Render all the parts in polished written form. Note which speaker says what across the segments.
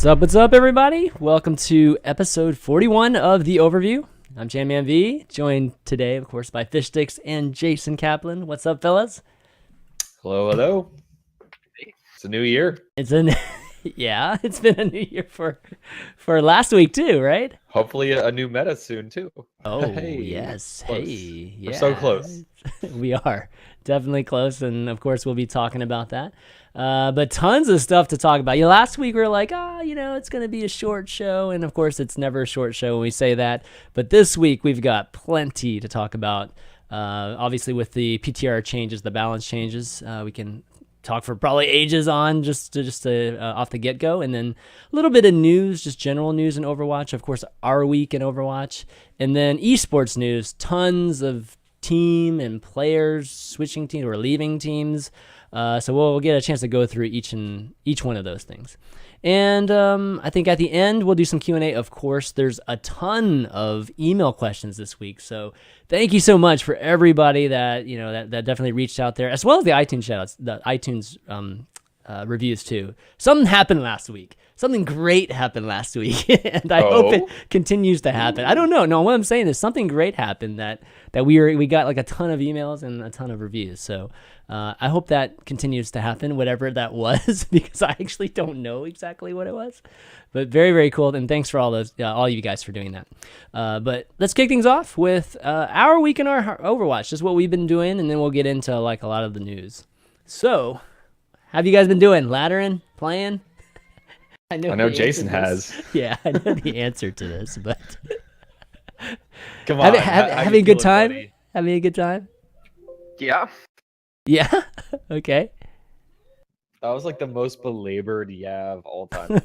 Speaker 1: What's up, everybody? Welcome to episode 41 of the Overview. I'm ChanManV, joined today, of course, by Fishstix and Jason Kaplan. What's up, fellas?
Speaker 2: Hello. It's a new year.
Speaker 1: Yeah, it's been a new year for last week too, right?
Speaker 2: Hopefully a new meta soon too.
Speaker 1: Oh,
Speaker 2: Hey,
Speaker 1: yes.
Speaker 2: close.
Speaker 1: Hey, yeah.
Speaker 2: We're so close.
Speaker 1: We are definitely close, and of course, we'll be talking about that. But tons of stuff to talk about. Last week we were like, it's going to be a short show, and of course, it's never a short show when we say that. But this week we've got plenty to talk about. Obviously, with the PTR changes, the balance changes, we can talk for probably ages on just off the get-go, and then a little bit of news, just general news in Overwatch, of course, our week in Overwatch, and then esports news, tons of team and players switching teams or leaving teams, so we'll get a chance to go through each one of those things. And I think at the end, we'll do some Q&A. Of course, there's a ton of email questions this week. So thank you so much for everybody that definitely reached out there, as well as the iTunes shoutouts, the iTunes reviews too. Something happened last week. Something great happened last week, and I hope it continues to happen. I don't know. No, what I'm saying is something great happened that we got like a ton of emails and a ton of reviews. So I hope that continues to happen, whatever that was, because I actually don't know exactly what it was. But very, very cool, and thanks for all you guys for doing that. But let's kick things off with our week in our Overwatch, just what we've been doing, and then we'll get into like a lot of the news. So, how have you guys been doing? Laddering? Playing?
Speaker 2: I know Jason has.
Speaker 1: Yeah, I know the answer to this, but
Speaker 2: come on,
Speaker 1: having a good time. Buddy? Having a good time.
Speaker 3: Yeah.
Speaker 1: Yeah. Okay.
Speaker 2: That was like the most belabored of all time.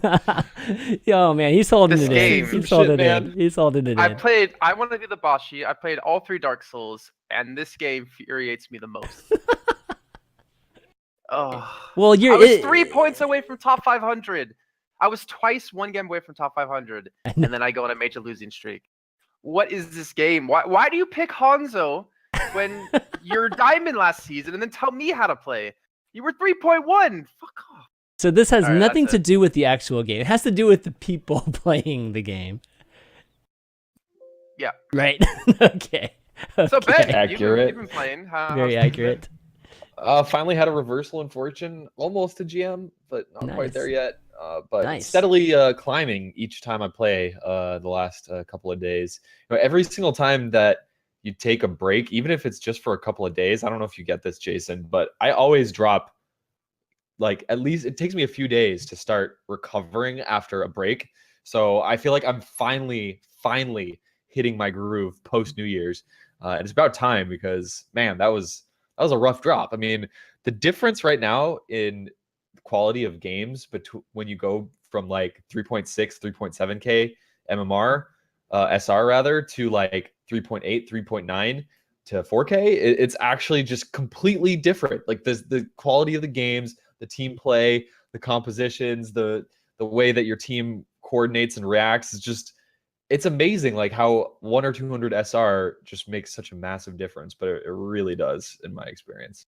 Speaker 1: Yo, man, he's holding it in. He's holding it in. He's holding it in.
Speaker 3: I want to do the boss sheet. I played all 3 Dark Souls, and this game infuriates me the most. Oh.
Speaker 1: Well,
Speaker 3: I was 3 points away from top 500. I was twice one game away from top 500, and then I go on a major losing streak. What is this game? Why do you pick Hanzo when you're diamond last season and then tell me how to play? You were 3.1. Fuck off.
Speaker 1: So this has nothing to do with the actual game. It has to do with the people playing the game.
Speaker 3: Yeah.
Speaker 1: Right. Okay.
Speaker 3: So Ben,
Speaker 2: accurate.
Speaker 3: You've been playing.
Speaker 1: Very accurate.
Speaker 2: Finally had a reversal in fortune, almost to GM, but not quite there yet. But steadily climbing each time I play the last couple of days. Every single time that you take a break, even if it's just for a couple of days, I don't know if you get this, Jason, but I always drop, like, at least it takes me a few days to start recovering after a break. So I feel like I'm finally hitting my groove post New Year's. And it's about time because, man, that was a rough drop. I mean, the difference right now in quality of games when you go from like 3.6, 3.7K MMR, SR rather, to like 3.8, 3.9 to 4K, it's actually just completely different. Like the quality of the games, the team play, the compositions, the way that your team coordinates and reacts is just, it's amazing like how 100 or 200 SR just makes such a massive difference, but it really does in my experience.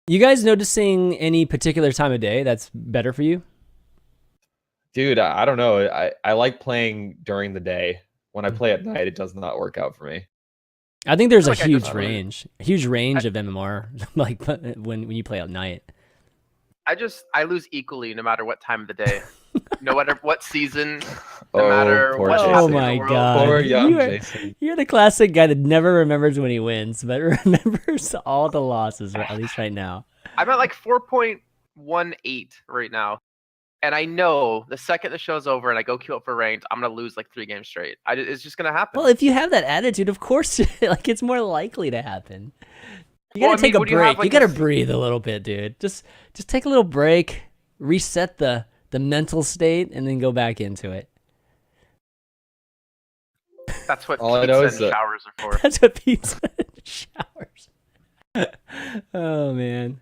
Speaker 1: You guys noticing any particular time of day that's better for you?
Speaker 2: Dude, I don't know. I like playing during the day. When I play at night, it does not work out for me.
Speaker 1: I think there's a huge range of MMR like when you play at night.
Speaker 3: I lose equally no matter what time of the day. No matter what season, no matter what happens in the world.
Speaker 1: Oh my God.
Speaker 2: Poor young Jason.
Speaker 1: You're the classic guy that never remembers when he wins, but remembers all the losses, at least right now.
Speaker 3: I'm at like 4.18 right now. And I know the second the show's over and I go queue up for ranked, I'm going to lose like 3 games straight. It's just going to happen.
Speaker 1: Well, if you have that attitude, of course, like it's more likely to happen. You got to take a break. You got to breathe a little bit, dude. Just take a little break, reset the mental state, and then go back into it.
Speaker 3: That's what pizza and showers are for.
Speaker 1: That's what pizza and showers. Oh, man.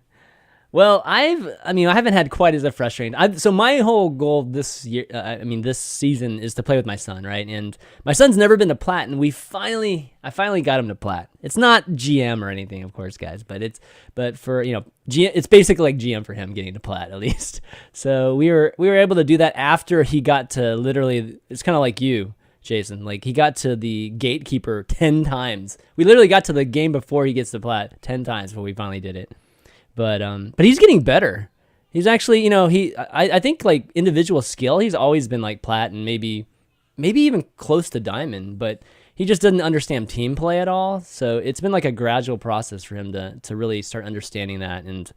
Speaker 1: Well, I haven't had quite as a frustrating. So my whole goal this year, this season, is to play with my son, right? And my son's never been to plat, and I finally got him to plat. It's not GM or anything, of course, guys, but it's basically like GM for him getting to plat at least. So we were able to do that after he got to literally. It's kind of like you, Jason. Like he got to the gatekeeper 10 times. We literally got to the game before he gets to plat 10 times before we finally did it. But he's getting better. He's actually, I think like individual skill, he's always been like plat and maybe even close to diamond, but he just doesn't understand team play at all. So it's been like a gradual process for him to really start understanding that, and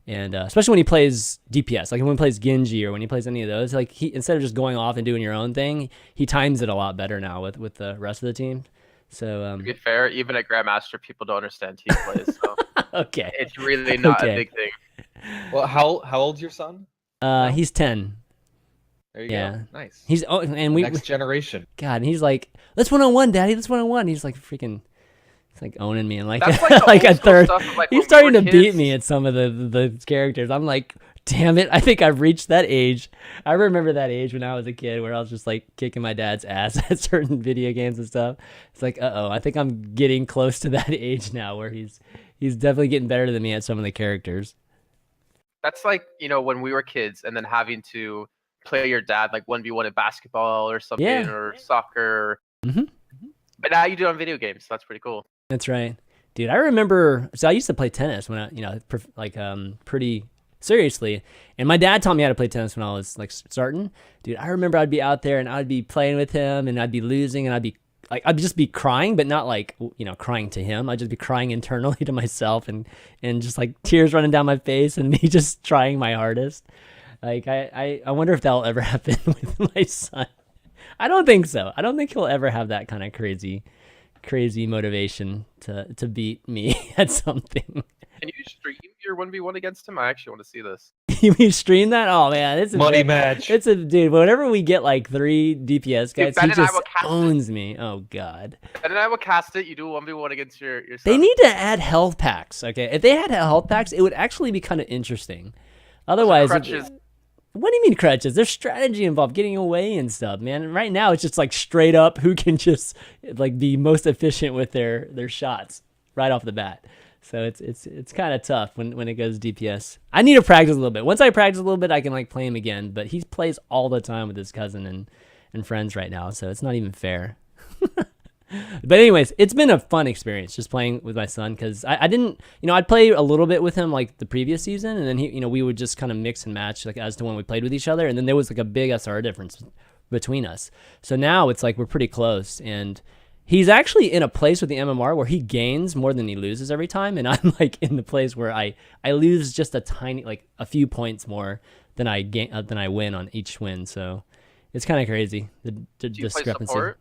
Speaker 1: especially when he plays DPS, like when he plays Genji or when he plays any of those, like he, instead of just going off and doing your own thing, he times it a lot better now with the rest of the team. So
Speaker 3: to be fair, even at Grandmaster, people don't understand team plays. So
Speaker 1: okay,
Speaker 3: it's really not a big thing.
Speaker 2: Well, how old's your son?
Speaker 1: He's 10.
Speaker 2: There you go. Nice.
Speaker 1: He's
Speaker 2: next generation.
Speaker 1: God, and he's like, let's 1-on-1, Daddy. Let's 1-on-1. He's like freaking, it's like owning me and like like a third. Stuff, like he's starting to beat me at some of the characters. I'm like, damn it! I think I've reached that age. I remember that age when I was a kid where I was just like kicking my dad's ass at certain video games and stuff. It's like, I think I'm getting close to that age now where he's definitely getting better than me at some of the characters.
Speaker 3: That's like, when we were kids and then having to play your dad like 1v1 in basketball or something, or soccer.
Speaker 1: Mm-hmm.
Speaker 3: But now you do it on video games. So that's pretty cool.
Speaker 1: That's right, dude. I remember. So I used to play tennis when I, pretty seriously, and my dad taught me how to play tennis when I was like starting. Dude, I remember I'd be out there and I'd be playing with him and I'd be losing and I'd just be crying, but not like, crying to him. I'd just be crying internally to myself and just like tears running down my face and me just trying my hardest. Like I wonder if that'll ever happen with my son. I don't think so. I don't think he'll ever have that kind of crazy motivation to beat me at something.
Speaker 3: Can you stream your 1v1 against him? I actually want to see this.
Speaker 1: You mean stream that? Oh man, it's a
Speaker 2: money match.
Speaker 1: It's a dude. Whenever we get like 3 DPS guys, he just owns me. Oh god.
Speaker 3: And then I will cast it. You do a 1v1 against your son.
Speaker 1: They need to add health packs. Okay, if they had health packs, it would actually be kind of interesting. Otherwise, what do you mean crutches? There's strategy involved, getting away and stuff, man. Right now, it's just like straight up who can just like be most efficient with their shots right off the bat. So it's kind of tough when it goes DPS. I need to practice a little bit. Once I practice a little bit, I can like play him again. But he plays all the time with his cousin and friends right now, so it's not even fair. But anyways, it's been a fun experience just playing with my son because I didn't, I'd play a little bit with him like the previous season, and then we would just kind of mix and match like as to when we played with each other, and then there was like a big SR difference between us. So now it's like we're pretty close, and he's actually in a place with the MMR where he gains more than he loses every time, and I'm like in the place where I lose just a tiny, like a few points more than I win on each win. So it's kind of crazy the discrepancy.
Speaker 3: Play support?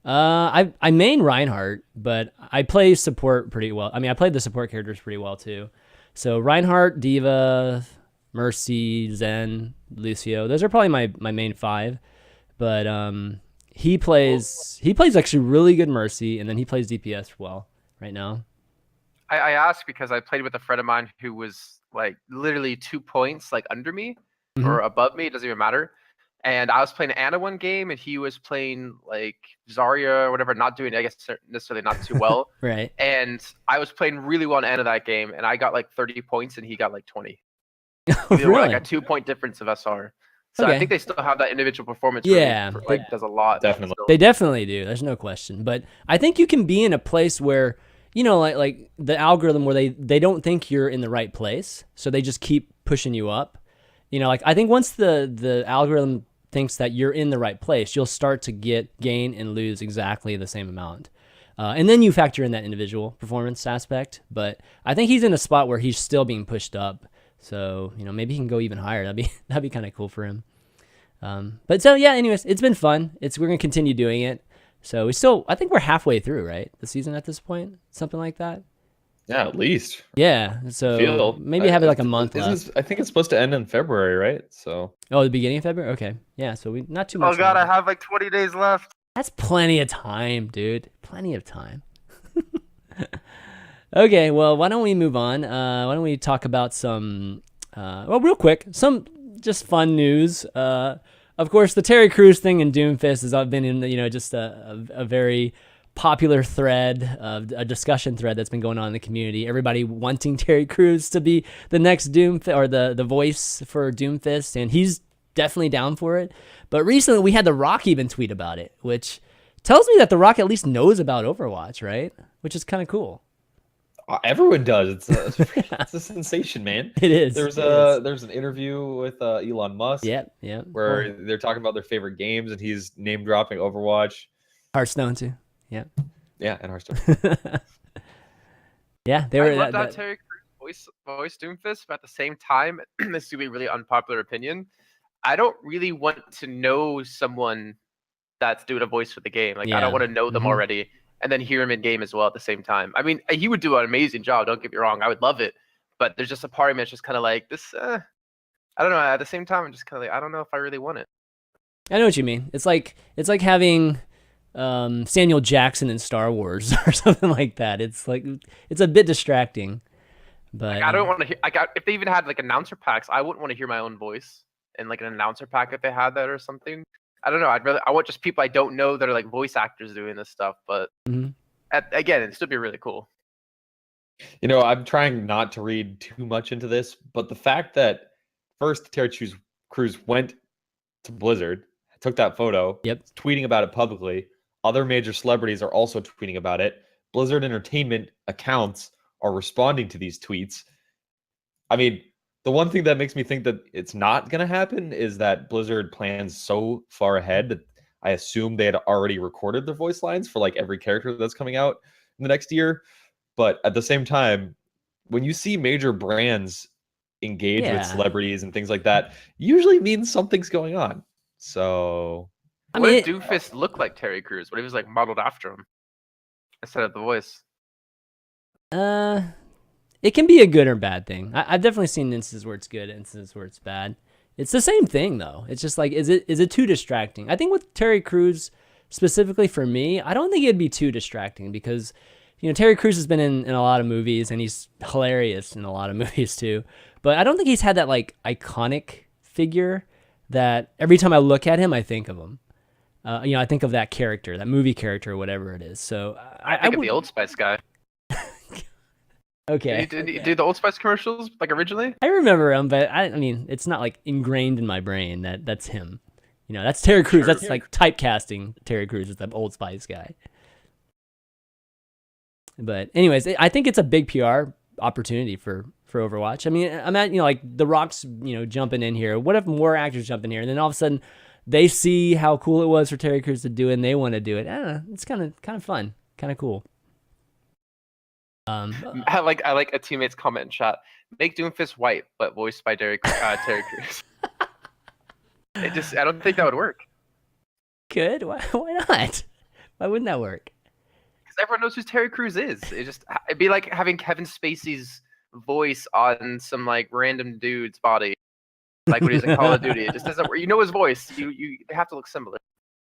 Speaker 1: I main Reinhardt, but I play support pretty well. I mean, I played the support characters pretty well too. So Reinhardt, Diva, Mercy, Zen, Lucio. Those are probably my main 5. But he plays actually really good Mercy, and then he plays DPS well right now.
Speaker 3: I asked because I played with a friend of mine who was like literally 2 points like under me or above me. It doesn't even matter. And I was playing Ana one game, and he was playing like Zarya or whatever, not doing, I guess, necessarily not too well.
Speaker 1: Right.
Speaker 3: And I was playing really well in Ana that game, and I got like 30 points, and he got like 20.
Speaker 1: Really?
Speaker 3: Were like a 2-point difference of SR. So
Speaker 1: okay.
Speaker 3: I think they still have that individual performance.
Speaker 1: Yeah,
Speaker 3: does a lot.
Speaker 2: Definitely.
Speaker 1: They definitely do. There's no question. But I think you can be in a place where, like the algorithm where they don't think you're in the right place, so they just keep pushing you up. Like I think once the algorithm thinks that you're in the right place, you'll start to gain and lose exactly the same amount. And then you factor in that individual performance aspect. But I think he's in a spot where he's still being pushed up. So, maybe he can go even higher. That'd be kind of cool for him. But so yeah, anyways, it's been fun. We're going to continue doing it. So I think we're halfway through, right? The season at this point, something like that.
Speaker 2: Yeah, at least.
Speaker 1: Yeah, so maybe have it like a month left.
Speaker 2: I think it's supposed to end in February, right? So.
Speaker 1: Oh, the beginning of February? Okay. Yeah, so we not too much.
Speaker 3: Oh god,
Speaker 1: longer.
Speaker 3: I have like 20 days left.
Speaker 1: That's plenty of time, dude. Plenty of time. Okay, well, why don't we move on? Why don't we talk about some, real quick, some just fun news. Of course, the Terry Crews thing in Doomfist has been in, just a very popular thread, a discussion thread that's been going on in the community. Everybody wanting Terry Crews to be the next Doomfist or the voice for Doomfist, and he's definitely down for it. But recently, we had The Rock even tweet about it, which tells me that The Rock at least knows about Overwatch, right? Which is kind of cool.
Speaker 2: Everyone does. It's a sensation, man.
Speaker 1: It is.
Speaker 2: There's an interview with Elon Musk.
Speaker 1: Yep.
Speaker 2: Where they're talking about their favorite games, and he's name dropping Overwatch,
Speaker 1: Hearthstone too. Yeah.
Speaker 2: Yeah, and Hearthstone.
Speaker 1: Yeah, they were.
Speaker 3: I love that Terry Crews voice Doomfist, but at the same time, this is be a really unpopular opinion. I don't really want to know someone that's doing a voice for the game. Like I don't want to know them already, and then hear him in game as well at the same time. I mean, he would do an amazing job. Don't get me wrong. I would love it, but there's just a part of me that's just kind of like this. I don't know. At the same time, I'm just kind of like I don't know if I really want it.
Speaker 1: I know what you mean. It's like having Samuel Jackson in Star Wars or something like that. It's like it's a bit distracting. But
Speaker 3: like, I don't want to hear. If they even had like announcer packs, I wouldn't want to hear my own voice in like an announcer pack if they had that or something. I don't know. I want just people I don't know that are like voice actors doing this stuff. But again, it'd still be really cool.
Speaker 2: I'm trying not to read too much into this, but the fact that first Terry Crews went to Blizzard, took that photo, tweeting about it publicly. Other major celebrities are also tweeting about it. Blizzard Entertainment accounts are responding to these tweets. I mean, the one thing that makes me think that it's not going to happen is that Blizzard plans so far ahead that I assume they had already recorded their voice lines for like every character that's coming out in the next year. But at the same time, when you see major brands engage with celebrities and things like that, usually means something's going on. So
Speaker 3: what if Doomfist looked like Terry Crews? What if he was like modeled after him instead of the voice?
Speaker 1: It can be a good or bad thing. I've definitely seen instances where it's good, instances where it's bad. It's the same thing though. It's just like, is it too distracting? I think with Terry Crews specifically for me, I don't think it'd be too distracting because, Terry Crews has been in a lot of movies and he's hilarious in a lot of movies too. But I don't think he's had that like iconic figure that every time I look at him, I think of him. I think of that character, that movie character, or whatever it is. So
Speaker 3: I think of the Old Spice guy.
Speaker 1: Okay.
Speaker 3: Did he do the Old Spice commercials like originally?
Speaker 1: I remember him, but I mean, it's not like ingrained in my brain that that's him. That's Terry Crews. Sure. That's like typecasting Terry Crews as the Old Spice guy. But anyways, I think it's a big PR opportunity for Overwatch. I mean, I'm at like The Rock's jumping in here. What if more actors jump in here, and then all of a sudden they see how cool it was for Terry Crews to do it, and they want to do it? I don't know. It's kind of fun, kind of cool.
Speaker 3: I like a teammate's comment in chat. Make Doomfist white, but voiced by Terry Crews. I don't think that would work.
Speaker 1: Good. Why not? Why wouldn't that work?
Speaker 3: Because everyone knows who Terry Crews is. It'd be like having Kevin Spacey's voice on some like random dude's body, like when he's in Call of Duty. It just doesn't work. You know his voice. They have to look similar.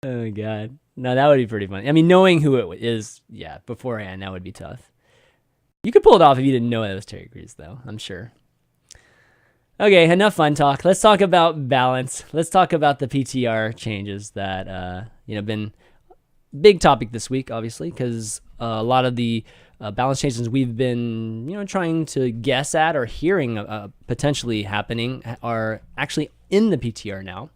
Speaker 1: Oh god, no, that would be pretty funny. I mean, knowing who it is, beforehand, that would be tough. You could pull it off if you didn't know it was Terry Crews, though. I'm sure. Okay, enough fun talk. Let's talk about balance. Let's talk about the PTR changes that been big topic this week, obviously, because a lot of the balance changes we've been trying to guess at or hearing potentially happening are actually in the PTR now.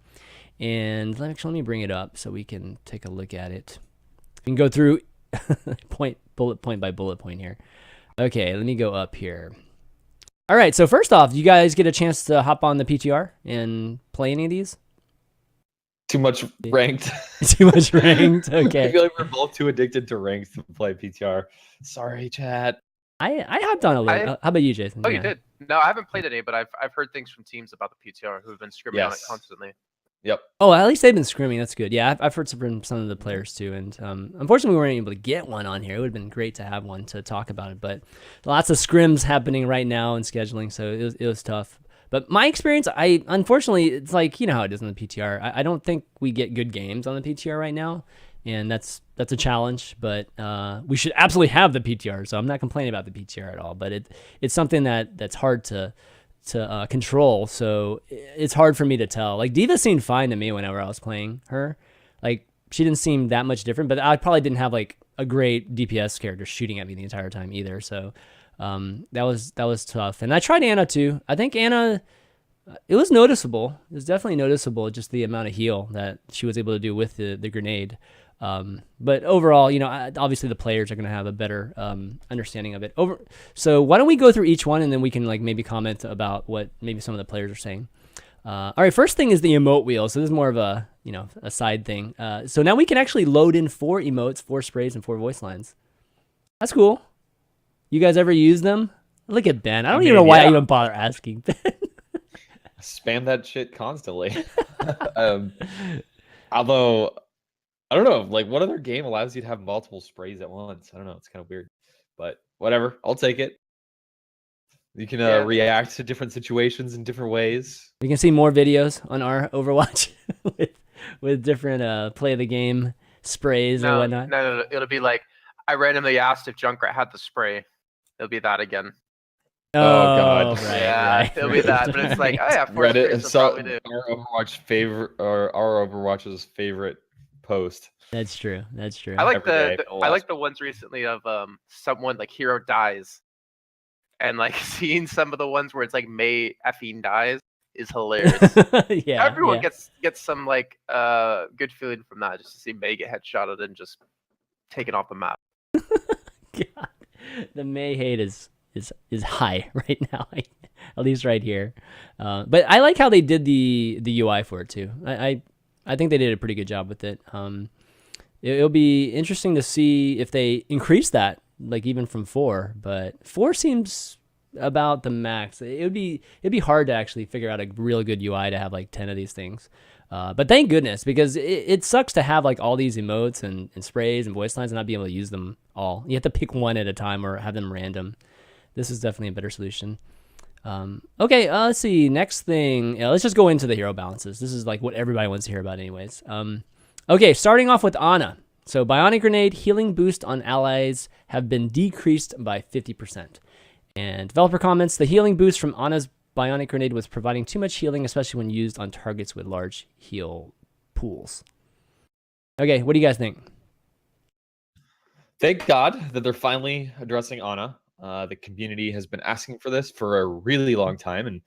Speaker 1: And let me bring it up so we can take a look at it. We can go through bullet point by bullet point here. Okay, let me go up here. All right, so first off, you guys get a chance to hop on the PTR and play any of these?
Speaker 2: Too much ranked.
Speaker 1: Too much ranked? Okay.
Speaker 2: I feel like we're both too addicted to ranked to play PTR. Sorry, chat.
Speaker 1: I hopped on a little. How about you, Jason?
Speaker 3: Oh, you did? No, I haven't played any, but I've heard things from teams about the PTR who have been scrimming on it constantly.
Speaker 2: Yep.
Speaker 1: Oh, at least they've been screaming. That's good. Yeah, I've heard from some of the players too. And unfortunately, we weren't able to get one on here. It would have been great to have one to talk about it. But lots of scrims happening right now and scheduling, so it was tough. But my experience, unfortunately, it's like, how it is in the PTR. I don't think we get good games on the PTR right now. and that's a challenge. But we should absolutely have the PTR, so I'm not complaining about the PTR at all. But it's something that's hard to control, so it's hard for me to tell. Like D.Va seemed fine to me whenever I was playing her. Like she didn't seem that much different, but I probably didn't have like a great DPS character shooting at me the entire time either. So that was tough. And I tried Ana too. I think Ana, it was noticeable. It was definitely noticeable, just the amount of heal that she was able to do with the grenade. But overall, obviously the players are going to have a better understanding of it. So why don't we go through each one, and then we can like maybe comment about what maybe some of the players are saying. All right, first thing is the emote wheel. So this is more of a side thing. So now we can actually load in 4 emotes, 4 sprays, and 4 voice lines. That's cool. You guys ever use them? Look at Ben. I don't even know why I even bother asking Ben.
Speaker 2: Spam that shit constantly. Although, I don't know, like what other game allows you to have multiple sprays at once? I don't know. It's kind of weird, but whatever. I'll take it. You can react to different situations in different ways.
Speaker 1: You can see more videos on our Overwatch with different play of the game sprays or whatnot.
Speaker 3: No. It'll be like, I randomly asked if Junkrat had the spray. It'll be that again.
Speaker 2: Oh God!
Speaker 1: Right.
Speaker 3: It'll be that, but it's like, oh yeah,
Speaker 2: Reddit saw our Overwatch favorite, or our Overwatch's favorite post.
Speaker 1: That's true.
Speaker 3: I like I like the ones recently of someone like hero dies, and like seeing some of the ones where it's like May effing dies is hilarious. Everyone gets some like good feeling from that, just to see May get headshotted and just taken off the map.
Speaker 1: God, the May hate is high right now, at least right here. But I like how they did the UI for it too. I think they did a pretty good job with it. It'll be interesting to see if they increase that, like even from 4. But 4 seems about the max. It'd be hard to actually figure out a real good UI to have like 10 of these things. But thank goodness, because it sucks to have like all these emotes and sprays and voice lines and not be able to use them all. You have to pick one at a time or have them random. This is definitely a better solution. Okay, let's see. Next thing, let's just go into the hero balances. This is like what everybody wants to hear about anyways. Okay, starting off with Ana. So Bionic Grenade healing boost on allies have been decreased by 50%. And developer comments, the healing boost from Ana's Bionic Grenade was providing too much healing, especially when used on targets with large heal pools. Okay, what do you guys think?
Speaker 2: Thank God that they're finally addressing Ana. The community has been asking for this for a really long time, and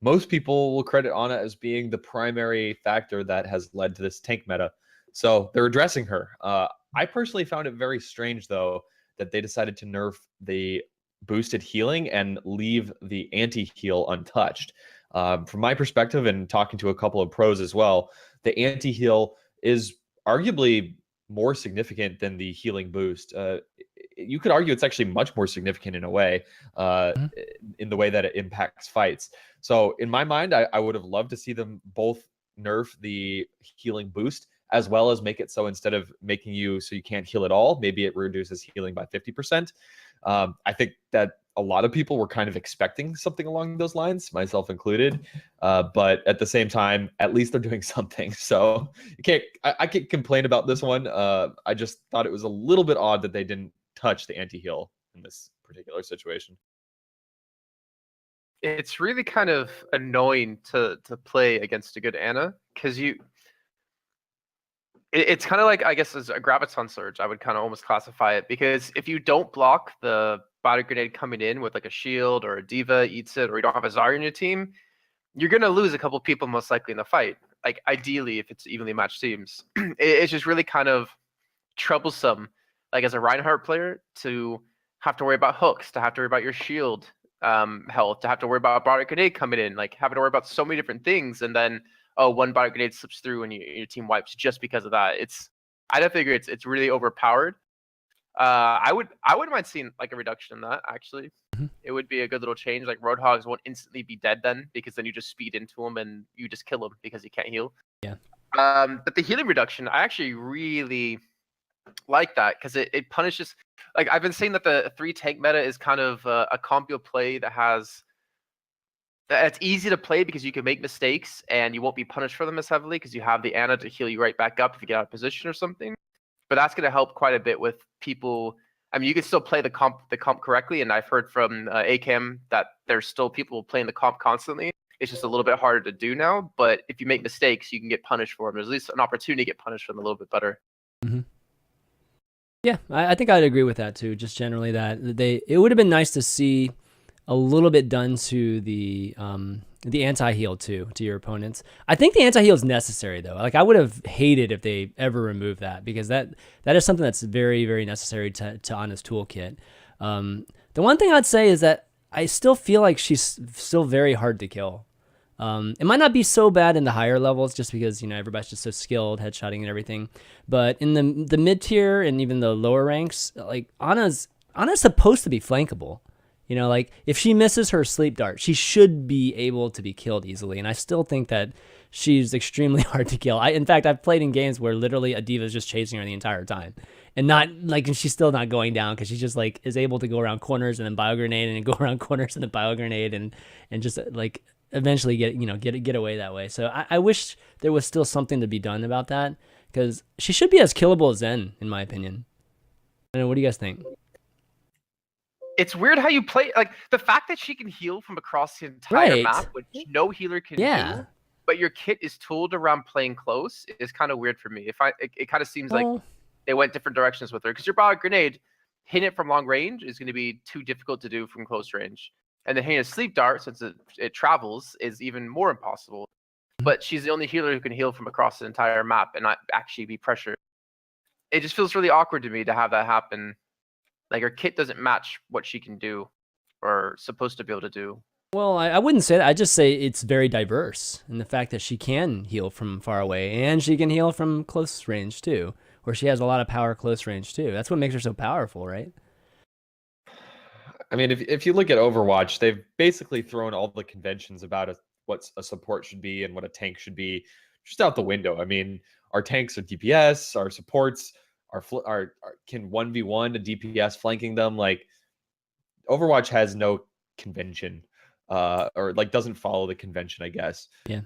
Speaker 2: most people will credit Ana as being the primary factor that has led to this tank meta. So they're addressing her. I personally found it very strange, though, that they decided to nerf the boosted healing and leave the anti-heal untouched. From my perspective, and talking to a couple of pros as well, the anti-heal is arguably more significant than the healing boost. You could argue it's actually much more significant in a way, in the way that it impacts fights. So in my mind, I would have loved to see them both nerf the healing boost, as well as make it so instead of making you so you can't heal at all, maybe it reduces healing by 50%. I think that a lot of people were kind of expecting something along those lines, myself included. But at the same time, at least they're doing something. So I can't complain about this one. I just thought it was a little bit odd that they didn't touch the anti-heal in this particular situation.
Speaker 3: It's really kind of annoying to play against a good Ana, because it's kind of like, I guess, as a graviton surge, I would kind of almost classify it, because if you don't block the body grenade coming in with like a shield, or a D.Va eats it, or you don't have a Zarya in your team, you're gonna lose a couple people most likely in the fight. Like ideally, if it's evenly matched teams, it's just really kind of troublesome, like as a Reinhardt player, to have to worry about hooks, to have to worry about your shield health, to have to worry about a body grenade coming in, like having to worry about so many different things, and then one body grenade slips through and your team wipes just because of that. I don't figure it's really overpowered. I wouldn't mind seeing like a reduction in that, actually. It would be a good little change. Like Roadhogs won't instantly be dead then, because then you just speed into him and you just kill him because he can't heal.
Speaker 1: Yeah.
Speaker 3: But the healing reduction, I actually really like that, because it punishes. Like I've been saying that the 3 tank meta is kind of a combo play that's easy to play, because you can make mistakes and you won't be punished for them as heavily, because you have the Ana to heal you right back up if you get out of position or something. but that's going to help quite a bit with people. I mean, you can still play the comp correctly, and I've heard from ACAM that there's still people playing the comp constantly. It's just a little bit harder to do now, but if you make mistakes, you can get punished for them. There's at least an opportunity to get punished for them a little bit better.
Speaker 1: Mm-hmm. Yeah, I think I'd agree with that too. Just generally that it would have been nice to see a little bit done to the anti-heal too, to your opponents. I think the anti-heal is necessary though. Like I would have hated if they ever removed that, because that is something that's very, very necessary to Ana's toolkit. The one thing I'd say is that I still feel like she's still very hard to kill. It might not be so bad in the higher levels just because, you know, everybody's just so skilled, headshotting and everything. But in the mid tier and even the lower ranks, like Ana's supposed to be flankable. You know, like if she misses her sleep dart, she should be able to be killed easily. And I still think that she's extremely hard to kill. In fact, I've played in games where literally a diva is just chasing her the entire time. And and she's still not going down because she just like is able to go around corners and then bio grenade and then go around corners and then bio grenade and just like eventually get away that way. So I wish there was still something to be done about that, because she should be as killable as Zen, in my opinion. I don't know, what do you guys think?
Speaker 3: It's weird how you play, like the fact that she can heal from across the entire map, which no healer can do, but your kit is tooled around playing close, is kind of weird for me. It kind of seems like they went different directions with her, because your bio grenade, hitting it from long range is going to be too difficult to do from close range. And then hitting a sleep dart, since it travels, is even more impossible. But she's the only healer who can heal from across the entire map and not actually be pressured. It just feels really awkward to me to have that happen. Like her kit doesn't match what she can do or supposed to be able to do.
Speaker 1: Well, I wouldn't say that. I'd just say it's very diverse in the fact that she can heal from far away and she can heal from close range too, or she has a lot of power close range too. That's what makes her so powerful, right?
Speaker 2: I mean, if you look at Overwatch, they've basically thrown all the conventions about what a support should be and what a tank should be just out the window. I mean, our tanks are DPS, our supports are can 1v1 a DPS flanking them. Like Overwatch has no convention, or like doesn't follow the convention, I guess.
Speaker 1: Yeah.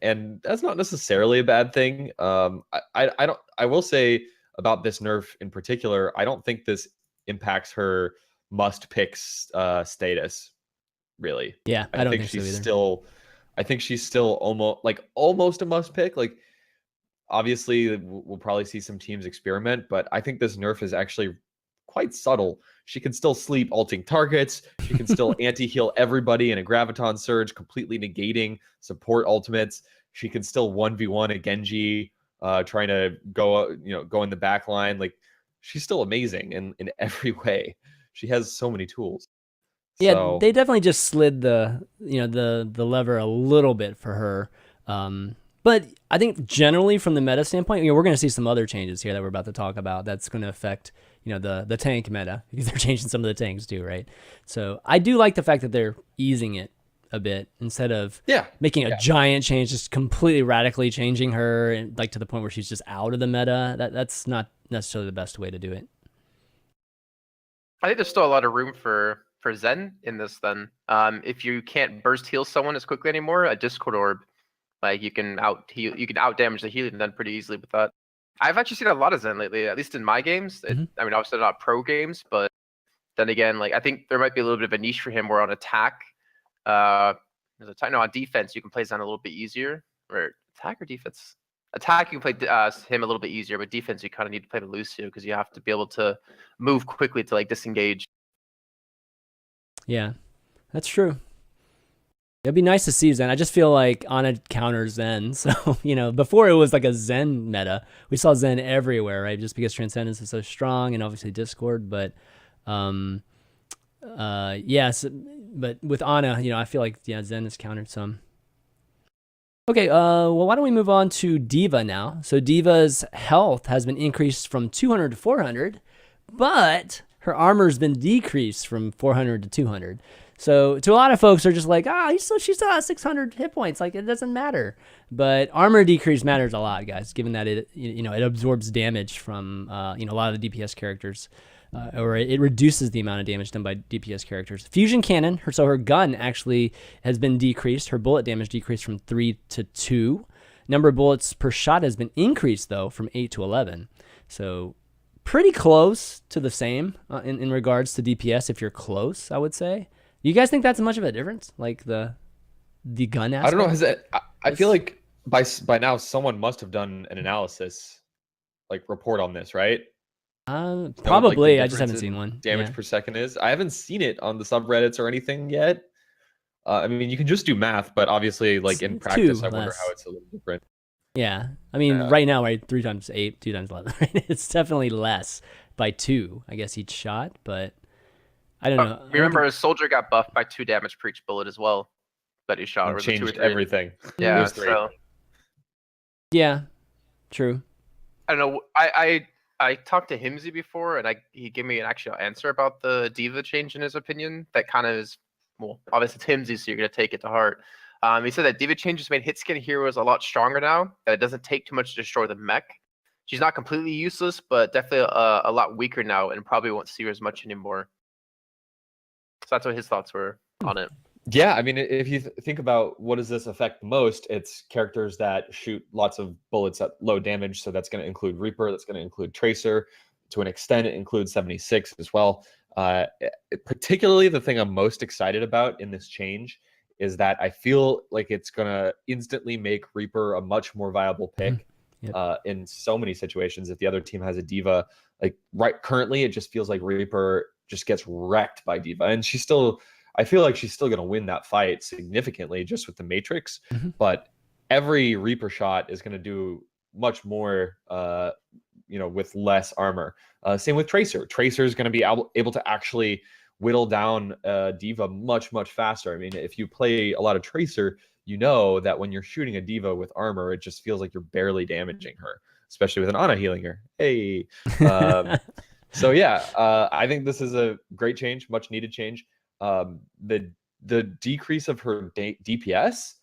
Speaker 2: And that's not necessarily a bad thing. I will say about this nerf in particular, I don't think this impacts her must pick status, really.
Speaker 1: Yeah, I don't think so either.
Speaker 2: I think she's still almost a must pick. Like obviously we'll probably see some teams experiment, but I think this nerf is actually quite subtle. She can still sleep ulting targets. She can still anti-heal everybody in a graviton surge, completely negating support ultimates. She can still 1v1 a Genji, trying to go in the back line. Like she's still amazing in every way. She has so many tools.
Speaker 1: Yeah,
Speaker 2: so,
Speaker 1: they definitely just slid the lever a little bit for her. But I think generally from the meta standpoint, we're going to see some other changes here that we're about to talk about that's going to affect, the tank meta, because they're changing some of the tanks too, right? So I do like the fact that they're easing it a bit instead of making a giant change, just completely radically changing her, and like to the point where she's just out of the meta. That's not necessarily the best way to do it.
Speaker 3: I think there's still a lot of room for Zen in this then. If you can't burst heal someone as quickly anymore, a Discord orb, like you can out damage the healing then pretty easily with that. I've actually seen a lot of Zen lately, at least in my games. I mean, obviously not pro games, but then again, like I think there might be a little bit of a niche for him where on attack, on defense you can play Zen a little bit easier. Or attack or defense? Attack, you can play him a little bit easier, but defense, you kind of need to play the Lucio because you have to be able to move quickly to like disengage.
Speaker 1: Yeah, that's true. It'd be nice to see Zen. I just feel like Ana counters Zen. So, before it was like a Zen meta. We saw Zen everywhere, right? Just because Transcendence is so strong and obviously Discord. But, yes. But with Ana, I feel like, Zen is countered some. Okay, well, why don't we move on to D.Va now? So D.Va's health has been increased from 200 to 400, but her armor's been decreased from 400 to 200. So to a lot of folks, they're just like, she still has 600 hit points. Like, it doesn't matter. But armor decrease matters a lot, guys, given that it absorbs damage from, a lot of the DPS characters. Or it reduces the amount of damage done by DPS characters. Fusion cannon, her gun actually has been decreased. Her bullet damage decreased from 3 to 2. Number of bullets per shot has been increased, though, from 8 to 11. So pretty close to the same in regards to DPS if you're close, I would say. You guys think that's much of a difference? Like the gun aspect?
Speaker 2: I don't know. Has it? I feel like by now someone must have done an analysis, like report on this, right?
Speaker 1: Probably.
Speaker 2: Like
Speaker 1: I just haven't seen one.
Speaker 2: Damage per second is. I haven't seen it on the subreddits or anything yet. I mean, you can just do math, but obviously, like in practice, I wonder how it's a little different.
Speaker 1: Yeah, I mean, right now, right, 3 times 8, 2 times 11. Right? It's definitely less by 2, I guess, each shot. But I don't know.
Speaker 3: Remember, a soldier got buffed by 2 damage per each bullet as well that he shot.
Speaker 2: It changed everything.
Speaker 3: Yeah, so
Speaker 1: yeah, true.
Speaker 3: I don't know. I talked to Himsy before, and he gave me an actual answer about the D.Va change in his opinion. That kind of is, well, obviously it's Himsy, so you're gonna take it to heart. He said that D.Va changes made hit scan heroes a lot stronger now. That it doesn't take too much to destroy the mech. She's not completely useless, but definitely a lot weaker now, and probably won't see her as much anymore. So that's what his thoughts were on it.
Speaker 2: Yeah, I mean, if you think about what does this affect most, it's characters that shoot lots of bullets at low damage. So that's going to include Reaper, that's going to include Tracer. To an extent, it includes 76 as well. Particularly the thing I'm most excited about in this change is that I feel like it's going to instantly make Reaper a much more viable pick in so many situations. If the other team has a D.Va, like currently, it just feels like Reaper just gets wrecked by D.Va. And I feel like she's still going to win that fight significantly just with the Matrix, but every Reaper shot is going to do much more, with less armor. Same with Tracer. Tracer is going to be able to actually whittle down D.Va much, much faster. I mean, if you play a lot of Tracer, you know that when you're shooting a D.Va with armor, it just feels like you're barely damaging her, especially with an Ana healing her. Hey. So yeah, I think this is a great change, much needed change. The decrease of her DPS,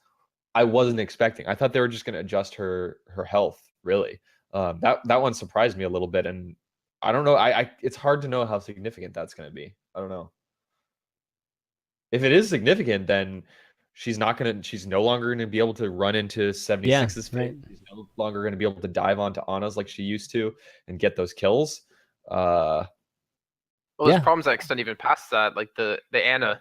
Speaker 2: I wasn't expecting. I thought they were just going to adjust her health. Really, that one surprised me a little bit, and I don't know. It's hard to know how significant that's going to be. I don't know. If it is significant, then she's no longer going to be able to run into 76's
Speaker 1: right.
Speaker 2: She's no longer going to be able to dive onto Ana's like she used to and get those kills.
Speaker 3: Well, there's problems that extend even past that, like the Ana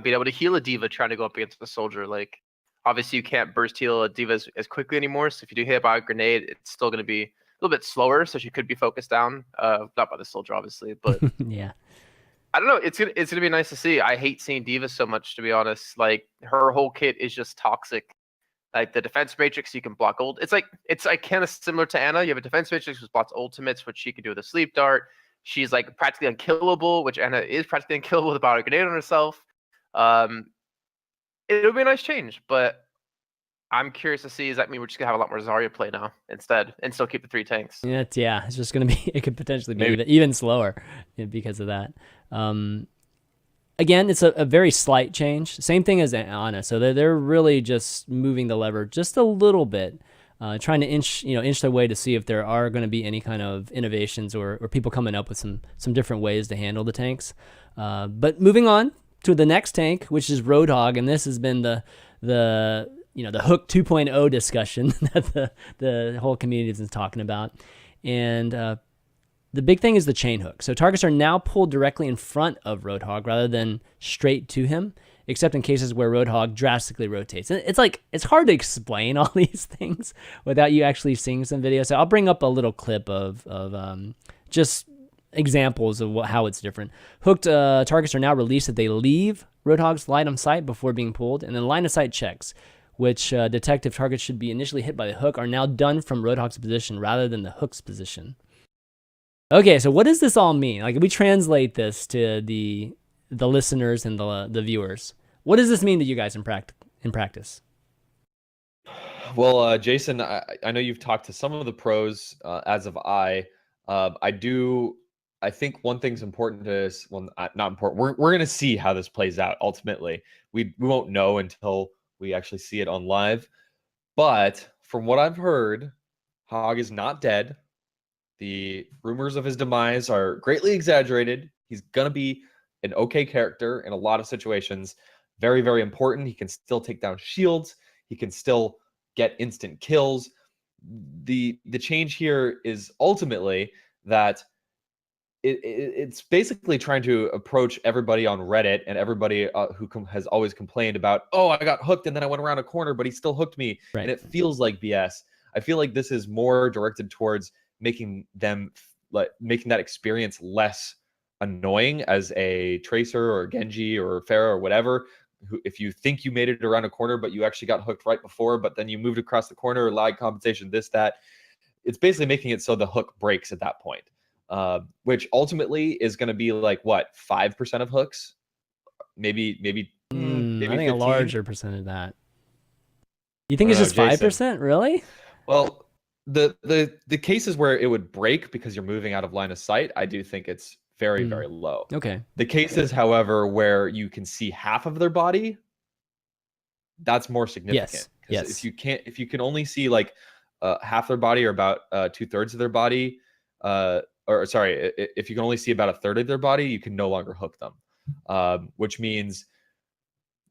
Speaker 3: being able to heal a D.Va trying to go up against the soldier. Like, obviously, you can't burst heal a D.Va as quickly anymore. So if you do hit by a grenade, it's still going to be a little bit slower. So she could be focused down, not by the soldier, obviously, but
Speaker 1: yeah.
Speaker 3: I don't know. It's gonna be nice to see. I hate seeing D.Va so much, to be honest. Like, her whole kit is just toxic. Like the defense matrix, you can block ult. It's like kind of similar to Ana. You have a defense matrix which blocks ultimates, which she can do with a sleep dart. She's like practically unkillable, which Ana is practically unkillable without a grenade on herself. It'll be a nice change, but I'm curious to see, does that mean we're just gonna have a lot more Zarya play now instead and still keep the 3 tanks?
Speaker 1: It's just gonna be, it could potentially be even slower because of that. Again, it's a very slight change. Same thing as Ana. So they're really just moving the lever just a little bit. Trying to inch their way to see if there are going to be any kind of innovations or people coming up with some different ways to handle the tanks. But moving on to the next tank, which is Roadhog, and this has been the Hook 2.0 discussion that the whole community has been talking about. And the big thing is the chain hook. So targets are now pulled directly in front of Roadhog rather than straight to him, except in cases where Roadhog drastically rotates. And it's hard to explain all these things without you actually seeing some video. So I'll bring up a little clip of just examples of how it's different. Hooked targets are now released if they leave Roadhog's line of sight before being pulled, and then line of sight checks, which detect if targets should be initially hit by the hook, are now done from Roadhog's position rather than the hook's position. Okay, so what does this all mean? Like, if we translate this to the listeners and the viewers, what does this mean to you guys in practice?
Speaker 2: Well, Jason, I know you've talked to some of the pros, as of I think one thing's important is, well, not important. We're going to see how this plays out. Ultimately, we won't know until we actually see it on live. But from what I've heard, Hog is not dead. The rumors of his demise are greatly exaggerated. He's going to be an okay character in a lot of situations. Very, very important. He can still take down shields. He can still get instant kills. The change here is ultimately that it's basically trying to approach everybody on Reddit and everybody who has always complained about, oh, I got hooked and then I went around a corner, but he still hooked me, and it feels like BS. I feel like this is more directed towards making that experience less annoying as a Tracer or Genji or Pharah or whatever. If you think you made it around a corner, but you actually got hooked right before, but then you moved across the corner, lag compensation, this, that. It's basically making it so the hook breaks at that point, which ultimately is going to be like, what, 5% of hooks? Maybe
Speaker 1: I think
Speaker 2: 15?
Speaker 1: a larger percent of that. You think it's just 5%? Really?
Speaker 2: Well, the cases where it would break because you're moving out of line of sight, I do think it's very, very low.
Speaker 1: Okay.
Speaker 2: The cases, however, where you can see half of their body, that's more significant.
Speaker 1: Yes.
Speaker 2: If you can only see like half their body or about 2/3 of their body, if you can only see about 1/3 of their body, you can no longer hook them. Which means,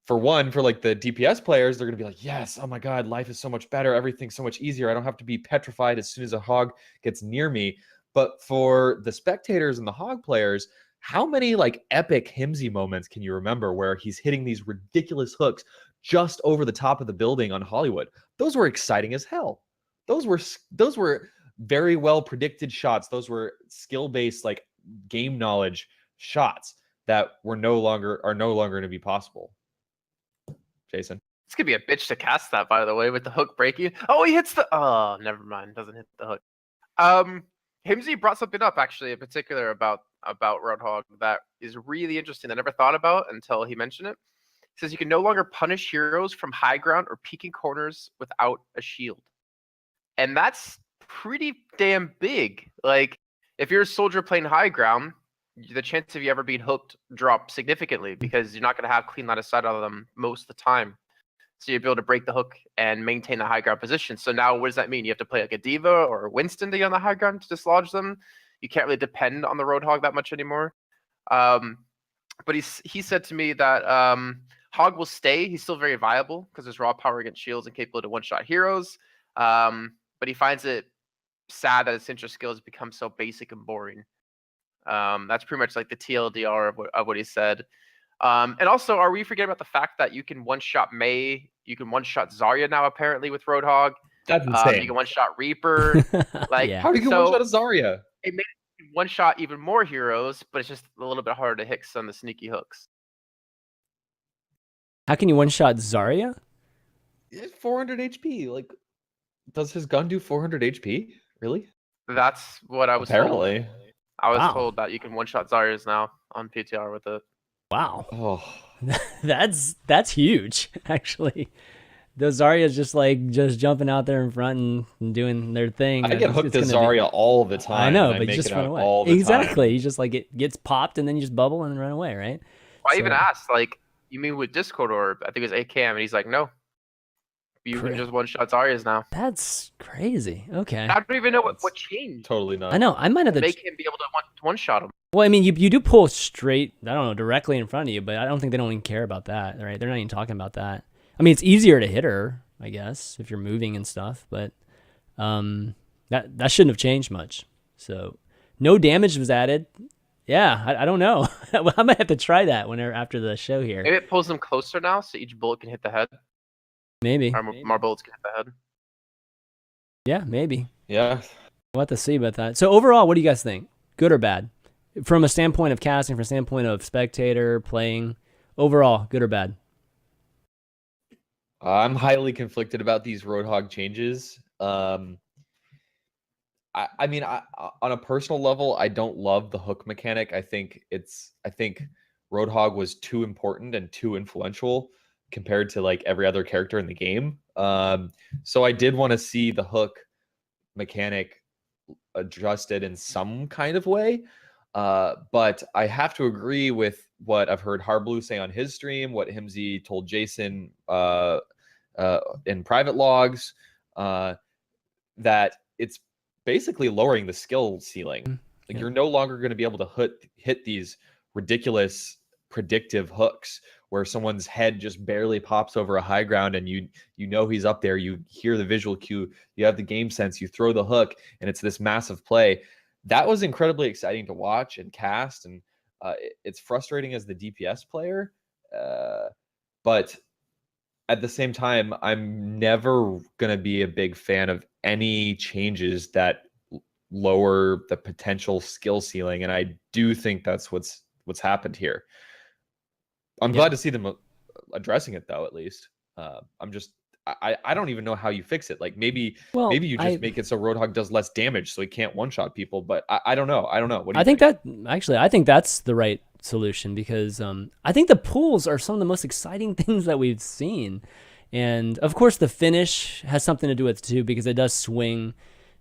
Speaker 2: for like the DPS players, they're going to be like, yes, oh my God, life is so much better. Everything's so much easier. I don't have to be petrified as soon as a hog gets near me. But for the spectators and the hog players, how many like epic Himsy moments can you remember where he's hitting these ridiculous hooks just over the top of the building on Hollywood? Those were exciting as hell. Those were very well predicted shots. Those were skill-based, like game knowledge shots that are no longer going to be possible. Jason,
Speaker 3: it's gonna be a bitch to cast that, by the way, with the hook breaking. Oh, he hits the. Oh, never mind. Doesn't hit the hook. Himsy brought something up actually, in particular about Roadhog that is really interesting. I never thought about until he mentioned it. He says you can no longer punish heroes from high ground or peeking corners without a shield, and that's pretty damn big. Like, if you're a soldier playing high ground, the chance of you ever being hooked drops significantly because you're not going to have clean line of sight out of them most of the time. So you'll be able to break the hook and maintain a high ground position. So now what does that mean? You have to play like a D.Va or a Winston to get on the high ground to dislodge them. You can't really depend on the Roadhog that much anymore. But he said to me that Hog will stay. He's still very viable because his raw power against shields and capable to one-shot heroes. But he finds it sad that his Sintra skills become so basic and boring. That's pretty much like the TLDR of what he said. And also, are we forgetting about the fact that you can one-shot Mei, you can one-shot Zarya now apparently with Roadhog?
Speaker 2: That's insane.
Speaker 3: You can one-shot Reaper. Like,
Speaker 2: how do you one-shot a Zarya?
Speaker 3: It made it one-shot even more heroes, but it's just a little bit harder to hit some of the sneaky hooks.
Speaker 1: How can you one-shot Zarya?
Speaker 2: It's 400 HP. Like, does his gun do 400 HP? Really?
Speaker 3: That's what I was
Speaker 2: apparently
Speaker 3: told. I was told that you can one-shot Zaryas now on PTR with it.
Speaker 1: Wow.
Speaker 2: Oh,
Speaker 1: that's huge, actually. Those Zarya's just jumping out there in front and doing their thing.
Speaker 2: I get hooked to Zarya all the time.
Speaker 1: I know, but you just run away. Exactly. You just like it gets popped and then you just bubble and then run away, right?
Speaker 3: I even asked, like, you mean with Discord Orb? I think it was AKM, and he's like, no. You can just one-shot Zarya's now.
Speaker 1: That's crazy. Okay.
Speaker 3: I don't even know what changed.
Speaker 2: Totally not.
Speaker 1: I know. I might have to
Speaker 3: make him be able to one-shot him.
Speaker 1: Well, I mean, you do pull straight, I don't know, directly in front of you, but I don't think they don't even care about that, right? They're not even talking about that. I mean, it's easier to hit her, I guess, if you're moving and stuff, but that shouldn't have changed much. So, no damage was added. Yeah, I don't know. I might have to try that after the show here.
Speaker 3: Maybe it pulls them closer now, so each bullet can hit the head.
Speaker 1: Maybe.
Speaker 3: Or more bullets can hit the head.
Speaker 1: Yeah, maybe.
Speaker 2: Yeah.
Speaker 1: We'll have to see about that. So overall, what do you guys think? Good or bad? From a standpoint of casting, from a standpoint of spectator, playing, overall, good or bad?
Speaker 2: I'm highly conflicted about these Roadhog changes. I mean, on a personal level, I don't love the hook mechanic. I think Roadhog was too important and too influential compared to like every other character in the game. So I did want to see the hook mechanic adjusted in some kind of way. But I have to agree with what I've heard Harblue say on his stream, what Himsy told Jason in private logs, that it's basically lowering the skill ceiling. Like, you're no longer going to be able to hit these ridiculous predictive hooks where someone's head just barely pops over a high ground and you know he's up there, you hear the visual cue, you have the game sense, you throw the hook, and it's this massive play. That was incredibly exciting to watch and cast, and it's frustrating as the DPS player, but at the same time, I'm never going to be a big fan of any changes that lower the potential skill ceiling, and I do think that's what's happened here. I'm glad to see them addressing it, though. At least I don't even know how you fix it. Like maybe you just make it so Roadhog does less damage, so he can't one-shot people. But I don't know. What do you think?
Speaker 1: I think that's the right solution, because I think the pools are some of the most exciting things that we've seen, and of course the finish has something to do with it too, because it does swing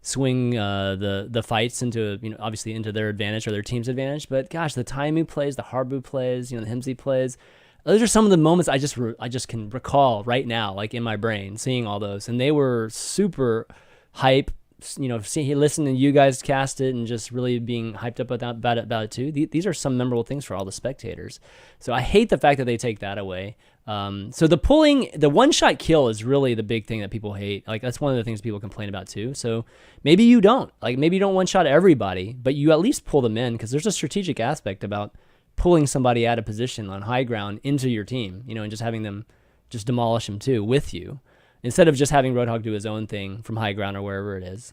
Speaker 1: the fights into, obviously into their advantage or their team's advantage. But gosh, the Taimu plays, the Harbu plays, the Himsey plays, those are some of the moments I just can recall right now, like in my brain, seeing all those, and they were super hype. Listening to you guys cast it and just really being hyped up about it too. These are some memorable things for all the spectators. So I hate the fact that they take that away. So the one-shot kill is really the big thing that people hate. Like that's one of the things people complain about too. So maybe you don't one-shot everybody, but you at least pull them in, because there's a strategic aspect about pulling somebody out of position on high ground into your team, and just having them just demolish them too with you, instead of just having Roadhog do his own thing from high ground or wherever it is.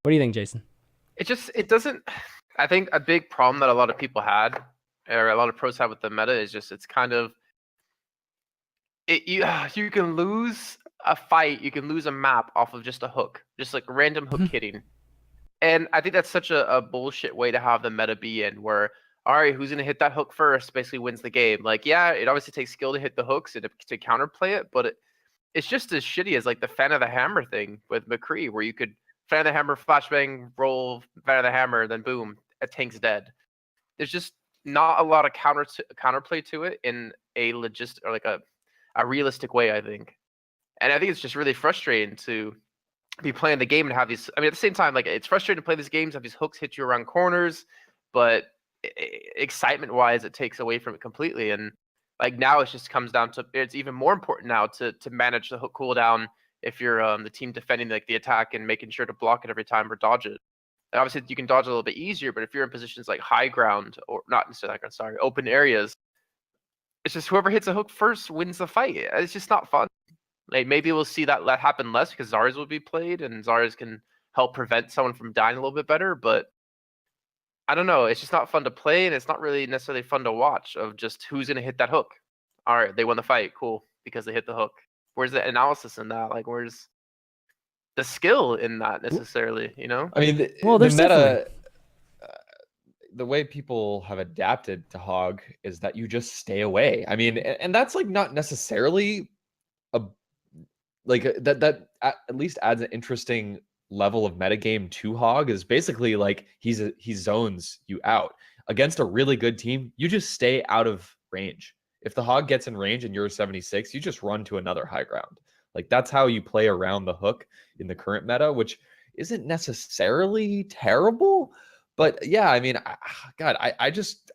Speaker 1: What do you think, Jason?
Speaker 3: It doesn't. I think a big problem that a lot of people had, or a lot of pros had with the meta, is just it's kind of you can lose a fight, you can lose a map off of just a hook, just like random hook hitting. And I think that's such a bullshit way to have the meta be in, where all right, who's gonna hit that hook first basically wins the game. Like, yeah, it obviously takes skill to hit the hooks and to counterplay it, but it's just as shitty as like the fan of the hammer thing with McCree, where you could fan of the hammer, flashbang, roll, fan of the hammer, then boom, a tank's dead. There's just not a lot of counterplay to it in a a realistic way, I think. And I think it's just really frustrating to be playing the game and have these. I mean, at the same time, like it's frustrating to play these games, have these hooks hit you around corners, but excitement-wise, it takes away from it completely. And like now, it just comes down to, it's even more important now to manage the hook cooldown if you're the team defending like the attack and making sure to block it every time or dodge it. And obviously, you can dodge a little bit easier, but if you're in positions like high ground, or not necessarily high ground, sorry, open areas, it's just whoever hits a hook first wins the fight. It's just not fun. Like maybe we'll see that happen less because Zarya's will be played and Zarya's can help prevent someone from dying a little bit better, but I don't know. It's just not fun to play, and it's not really necessarily fun to watch of just who's going to hit that hook. All right, they won the fight. Cool, because they hit the hook. Where's the analysis in that? Like, where's the skill in that necessarily,
Speaker 2: I mean, the meta, the way people have adapted to Hog is that you just stay away. I mean, and that's like not necessarily that at least adds an interesting level of metagame to Hog. Is basically like he zones you out against a really good team. You just stay out of range. If the Hog gets in range and you're 76, you just run to another high ground. Like that's how you play around the hook in the current meta, which isn't necessarily terrible. But yeah, I mean, I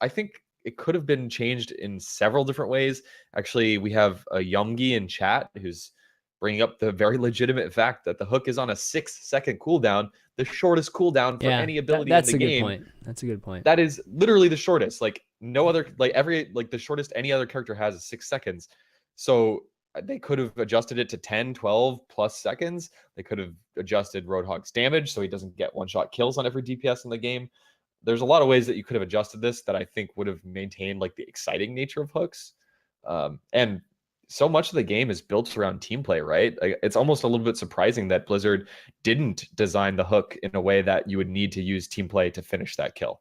Speaker 2: think it could have been changed in several different ways. Actually, we have a Yumgi in chat who's bringing up the very legitimate fact that the hook is on a 6-second cooldown, the shortest cooldown for any ability in the game.
Speaker 1: That's a good point.
Speaker 2: That is literally the shortest. Like no other, the shortest any other character has is 6 seconds. So they could have adjusted it to 10, 12 plus seconds. They could have adjusted Roadhog's damage so he doesn't get one-shot kills on every DPS in the game. There's a lot of ways that you could have adjusted this that I think would have maintained like the exciting nature of hooks. And so much of the game is built around team play, right? Like, it's almost a little bit surprising that Blizzard didn't design the hook in a way that you would need to use team play to finish that kill.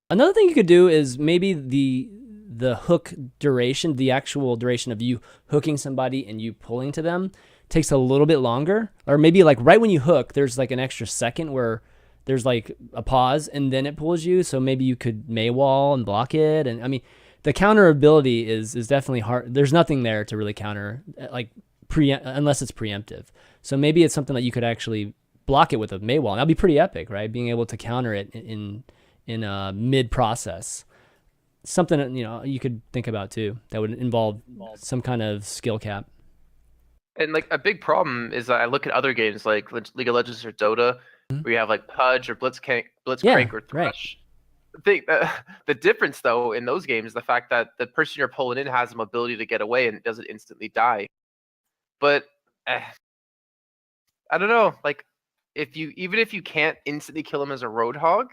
Speaker 1: Another thing you could do is maybe the hook duration, the actual duration of you hooking somebody and you pulling to them takes a little bit longer. Or maybe like right when you hook, there's like an extra second where there's like a pause and then it pulls you. So maybe you could Maywall and block it. And I mean, the counter ability is definitely hard. There's nothing there to really counter, like unless it's preemptive. So maybe it's something that you could actually block it with a Maywall. And that'd be pretty epic, right? Being able to counter it in a mid process. something you could think about too that would involve some kind of skill cap.
Speaker 3: And like a big problem is that I look at other games like League of Legends or Dota, where you have like Pudge or Blitzcrank or Thresh. The difference though in those games is the fact that the person you're pulling in has some ability to get away and doesn't instantly die. But I don't know, like even if you can't instantly kill him as a Roadhog,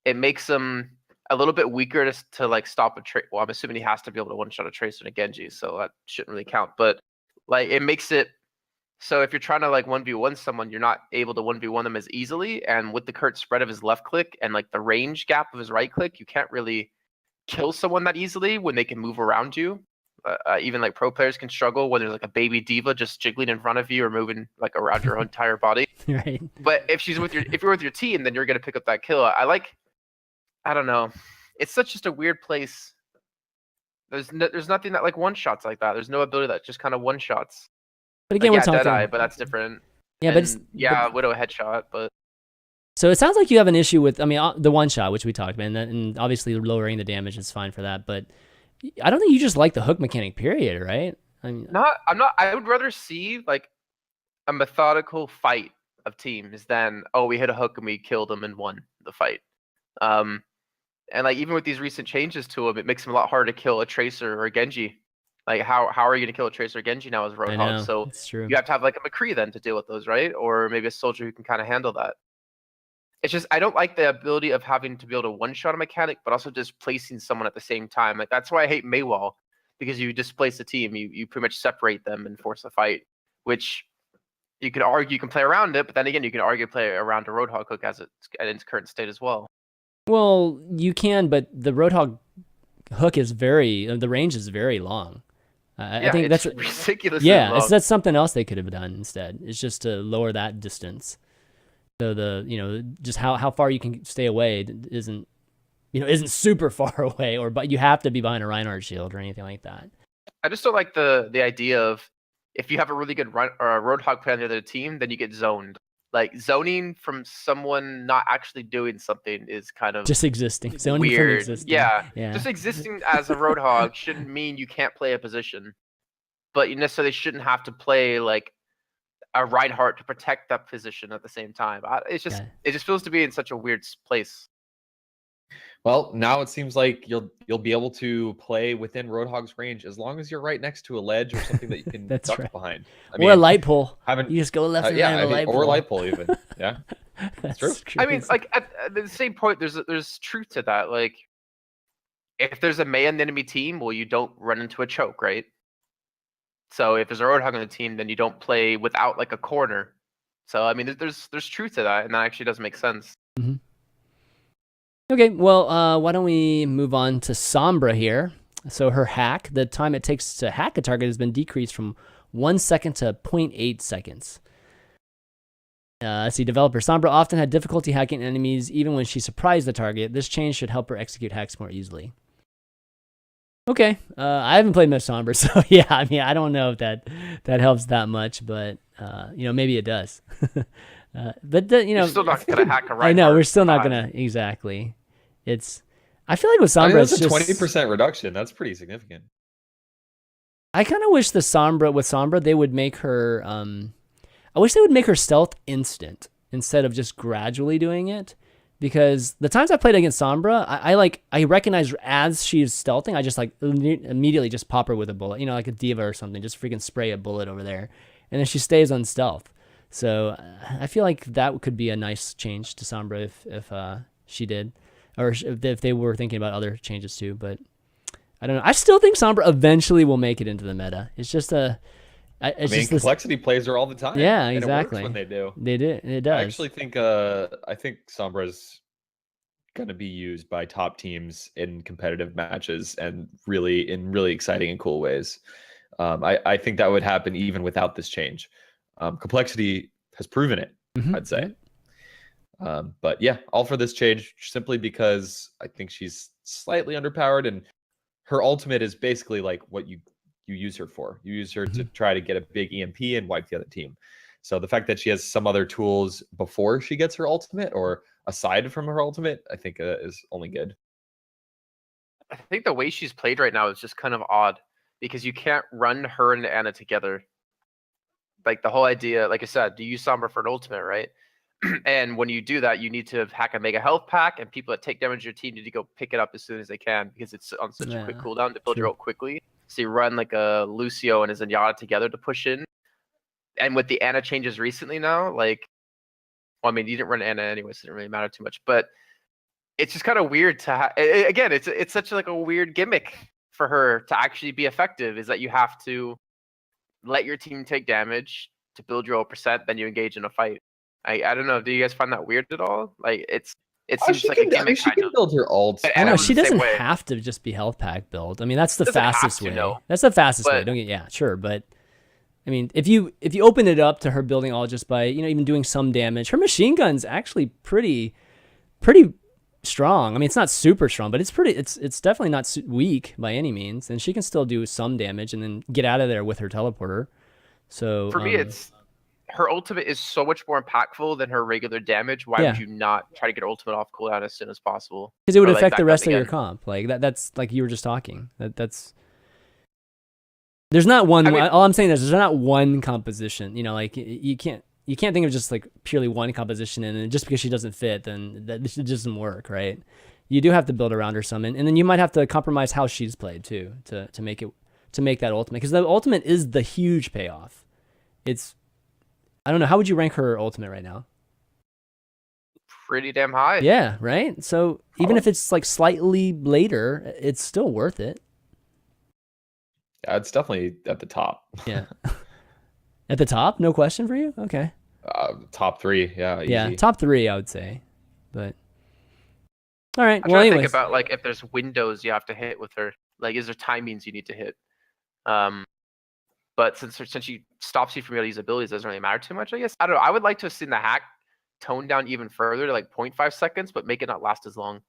Speaker 3: it makes him a little bit weaker to like stop a trace. Well, I'm assuming he has to be able to one shot a Tracer and a Genji, so that shouldn't really count. But like it makes it so if you're trying to like 1v1 someone, you're not able to 1v1 them as easily. And with the current spread of his left click and like the range gap of his right click, you can't really kill someone that easily when they can move around you. Even like pro players can struggle when there's like a baby diva just jiggling in front of you or moving like around your entire body.
Speaker 1: Right.
Speaker 3: But if you're with your team, then you're gonna pick up that kill. I don't know. It's just a weird place. There's nothing that like one shots like that. There's no ability that just kind of one shots.
Speaker 1: But again,
Speaker 3: like,
Speaker 1: we're talking.
Speaker 3: Deadeye, but that's different.
Speaker 1: Yeah,
Speaker 3: and, Widow headshot, but.
Speaker 1: So it sounds like you have an issue with, I mean, the one shot, which we talked about, and obviously lowering the damage is fine for that. But I don't think you just like the hook mechanic, period, right?
Speaker 3: I'm not. I would rather see like a methodical fight of teams than we hit a hook and we killed them and won the fight. And like even with these recent changes to him, it makes him a lot harder to kill a Tracer or a Genji. Like how are you going to kill a Tracer or Genji now as Roadhog? So
Speaker 1: it's true.
Speaker 3: You have to have like a McCree then to deal with those, right? Or maybe a soldier who can kind of handle that. It's just I don't like the ability of having to be able to one-shot a mechanic, but also just placing someone at the same time. Like that's why I hate Maywall, because you displace the team, you pretty much separate them and force a fight, which you could argue you can play around it, but then again you can argue play around a Roadhog hook as it's in its current state as well.
Speaker 1: Well, you can, but the Roadhog hook is the range is very long. I think that's
Speaker 3: ridiculously long.
Speaker 1: That's something else they could have done instead. It's just to lower that distance. So just how far you can stay away isn't super far away, but you have to be behind a Reinhardt shield or anything like that.
Speaker 3: I just don't like the idea of if you have a really good Roadhog player on the other team, then you get zoned. Like zoning from someone not actually doing something is kind of
Speaker 1: just existing. Zoning
Speaker 3: weird.
Speaker 1: From existing.
Speaker 3: Yeah. Just existing as a Roadhog shouldn't mean you can't play a position, but you necessarily shouldn't have to play like a Reinhardt to protect that position at the same time. It just feels to be in such a weird place.
Speaker 2: Well, now it seems like you'll be able to play within Roadhog's range as long as you're right next to a ledge or something that you can duck behind.
Speaker 1: Or a light pole. You just go left and right of a light pole.
Speaker 2: Or a light pole even. Yeah.
Speaker 1: That's
Speaker 2: true.
Speaker 3: I mean, like at the same point, there's truth to that. Like, if there's a man enemy team, well, you don't run into a choke, right? So if there's a Roadhog on the team, then you don't play without like a corner. So I mean, there's truth to that, and that actually does make sense.
Speaker 1: Mm-hmm. Okay, well, why don't we move on to Sombra here? So her hack, the time it takes to hack a target has been decreased from 1 second to 0.8 seconds. Let's see, developer Sombra often had difficulty hacking enemies even when she surprised the target. This change should help her execute hacks more easily. Okay, I haven't played much Sombra, so yeah, I mean, I don't know if that helps that much, but maybe it does. But
Speaker 3: you're still not gonna hack a Reinhardt.
Speaker 1: I know we're still not gonna exactly. I feel like with Sombra,
Speaker 2: it's a 20% reduction. That's pretty significant.
Speaker 1: I kind of wish with Sombra they would make her. I wish they would make her stealth instant instead of just gradually doing it. Because the times I played against Sombra, I recognize her as she's stealthing. I just like immediately just pop her with a bullet, like a diva or something. Just freaking spray a bullet over there, and then she stays on stealth. So I feel like that could be a nice change to Sombra if she did, or if they were thinking about other changes too. But I don't know. I still think Sombra eventually will make it into the meta. It's just
Speaker 2: complexity plays her all the time.
Speaker 1: Yeah,
Speaker 2: and
Speaker 1: exactly.
Speaker 2: It works when they do.
Speaker 1: They do. It does.
Speaker 2: I actually think Sombra's gonna be used by top teams in competitive matches and in really exciting and cool ways. I think that would happen even without this change. Complexity has proven it, I'd say. But yeah, all for this change simply because I think she's slightly underpowered, and her ultimate is basically like what you use her for. You use her to try to get a big EMP and wipe the other team. So the fact that she has some other tools before she gets her ultimate or aside from her ultimate, I think is only good.
Speaker 3: I think the way she's played right now is just kind of odd because you can't run her and Ana together. Like the whole idea, like I said, you use Sombra for an ultimate, right? And when you do that, you need to hack a mega health pack, and people that take damage your team need to go pick it up as soon as they can because it's on such a quick cooldown to build your ult quickly. So you run like a Lucio and a Zenyatta together to push in. And with the Ana changes recently now, like, well, I mean, you didn't run Ana anyway, so it didn't really matter too much. But it's just kind of weird to again, it's such like a weird gimmick for her to actually be effective. Is that you have to let your team take damage to build your ult percent, then you engage in a fight. I don't know. Do you guys find that weird at all? Like it seems like a gimmick. I mean,
Speaker 2: she can build her ults.
Speaker 1: I know she doesn't have to just be health pack build. I mean, that's the fastest way. That's the fastest way. Don't get sure, but I mean, if you open it up to her building all just by even doing some damage, her machine gun's actually pretty strong. I mean, it's not super strong, but it's definitely not weak by any means, and she can still do some damage and then get out of there with her teleporter. So
Speaker 3: for me, it's her ultimate is so much more impactful than her regular damage. Why would you not try to get her ultimate off cooldown as soon as possible?
Speaker 1: Because it would affect the rest of your comp. Like that's like you were just talking. That's there's not one. I mean, all I'm saying is there's not one composition. Like you can't think of just like purely one composition, and just because she doesn't fit, then that it doesn't work, right? You do have to build around her some, and then you might have to compromise how she's played too to make that ultimate, because the ultimate is the huge payoff. I don't know, how would you rank her ultimate right now?
Speaker 3: Pretty damn high.
Speaker 1: Yeah, right. So even if it's like slightly later, it's still worth it.
Speaker 2: Yeah, it's definitely at the top.
Speaker 1: Yeah. At the top, no question for you. Okay.
Speaker 2: Top 3, yeah. Easy.
Speaker 1: Yeah, top 3, I would say. But all right.
Speaker 3: I'm trying to think about like if there's windows you have to hit with her. Like, is there timings you need to hit? But since she stops you from able to use abilities, it doesn't really matter too much, I guess. I don't know. I would like to have seen the hack toned down even further to like 0.5 seconds, but make it not last as long.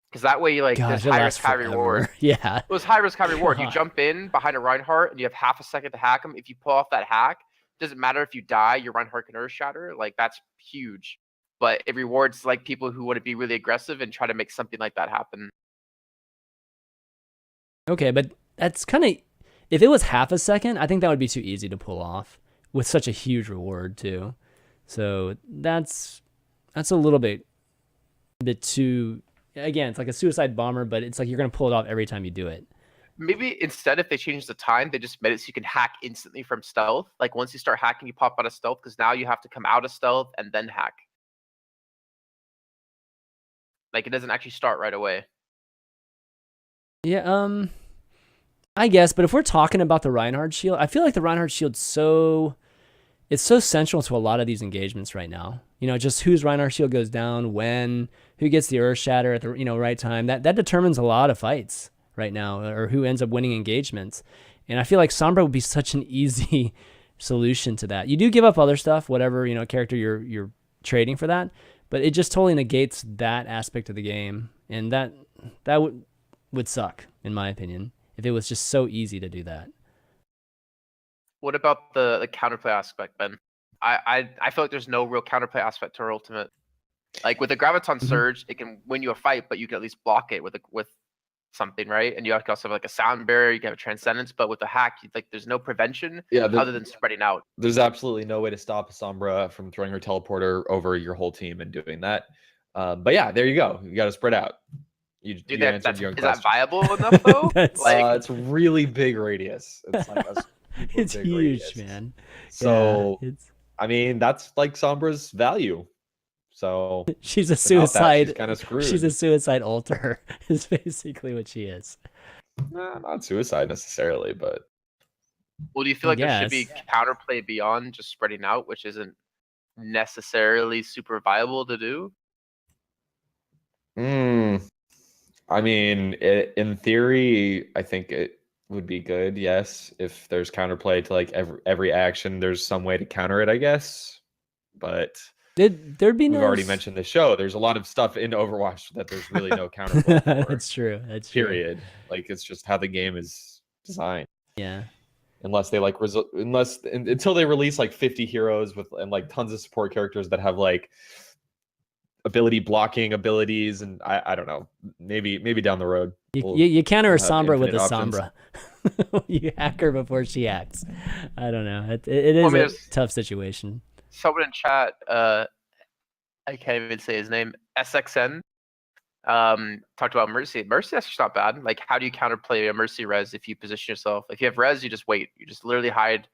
Speaker 3: Because that way, like, there's high risk, high reward.
Speaker 1: Yeah.
Speaker 3: It was high risk, high reward. You jump in behind a Reinhardt and you have half a second to hack him. If you pull off that hack, it doesn't matter if you die, your Reinhardt can earth shatter. Like, that's huge. But it rewards like people who want to be really aggressive and try to make something like that happen.
Speaker 1: Okay, but that's kind of, if it was half a second, I think that would be too easy to pull off with such a huge reward too. So that's a little bit too. Again, it's like a suicide bomber, but it's like you're gonna pull it off every time you do it.
Speaker 3: Maybe instead, if they change the time, they just made it so you can hack instantly from stealth. Like once you start hacking, you pop out of stealth, because now you have to come out of stealth and then hack. Like it doesn't actually start right away.
Speaker 1: Yeah, I guess, but if we're talking about the Reinhardt shield, I feel like the Reinhardt shield's it's so central to a lot of these engagements right now. Just whose Reinhardt shield goes down, when, who gets the earth shatter at the right time. That determines a lot of fights right now, or who ends up winning engagements. And I feel like Sombra would be such an easy solution to that. You do give up other stuff, whatever character you're trading for that, but it just totally negates that aspect of the game, and that would suck in my opinion if it was just so easy to do that.
Speaker 3: What about the counterplay aspect, Ben? I feel like there's no real counterplay aspect to her ultimate. Like with the Graviton Surge, it can win you a fight, but you can at least block it with something, right? And you also have like a sound barrier, you can have a transcendence, but with the hack, there's no prevention other than spreading out.
Speaker 2: There's absolutely no way to stop Sombra from throwing her teleporter over your whole team and doing that. But yeah, there you go. You got to spread out. Is
Speaker 3: that viable enough though?
Speaker 2: It's really big radius. It's like
Speaker 1: it's huge, radius. Man.
Speaker 2: So I mean, that's like Sombra's value. So
Speaker 1: she's a suicide.
Speaker 2: She's kind of screwed.
Speaker 1: She's a suicide ulter. Is basically what she is.
Speaker 2: Not suicide necessarily, but.
Speaker 3: Well, do you feel like there should be counterplay beyond just spreading out, which isn't necessarily super viable to do?
Speaker 2: I mean, in theory, I think it would be good. Yes, if there's counterplay to like every action, there's some way to counter it, I guess. But
Speaker 1: there'd be
Speaker 2: we've already mentioned the show. There's a lot of stuff in Overwatch that there's really no counterplay for.
Speaker 1: That's true. That's
Speaker 2: period.
Speaker 1: True.
Speaker 2: Like it's just how the game is designed.
Speaker 1: Yeah.
Speaker 2: Unless they until they release like 50 heroes and like tons of support characters that have like ability blocking abilities, and I don't know, maybe down the road
Speaker 1: you counter a Sombra with a
Speaker 2: options.
Speaker 1: Sombra. You hack her before she acts. I don't know. It is a tough situation.
Speaker 3: Someone in chat, I can't even say his name, SXN, talked about Mercy. Mercy, that's just not bad. Like, how do you counterplay a Mercy res if you position yourself? If you have res, you just wait. You just literally hide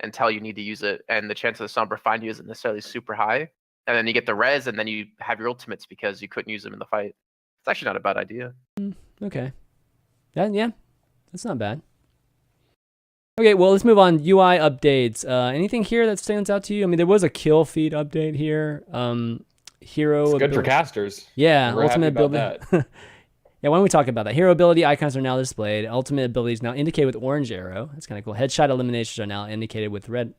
Speaker 3: until you need to use it, and the chance of the Sombra find you isn't necessarily super high. And then you get the res, and then you have your ultimates because you couldn't use them in the fight. It's actually not a bad idea.
Speaker 1: Okay. Yeah, that's not bad. Okay, well, let's move on. UI updates. Anything here that stands out to you? I mean, there was a kill feed update here. Hero.
Speaker 2: It's good for casters.
Speaker 1: Yeah,
Speaker 2: we're
Speaker 1: ultimate ability.
Speaker 2: Yeah,
Speaker 1: why don't we talk about that? Hero ability icons are now displayed. Ultimate abilities now indicated with orange arrow. That's kind of cool. Headshot eliminations are now indicated with a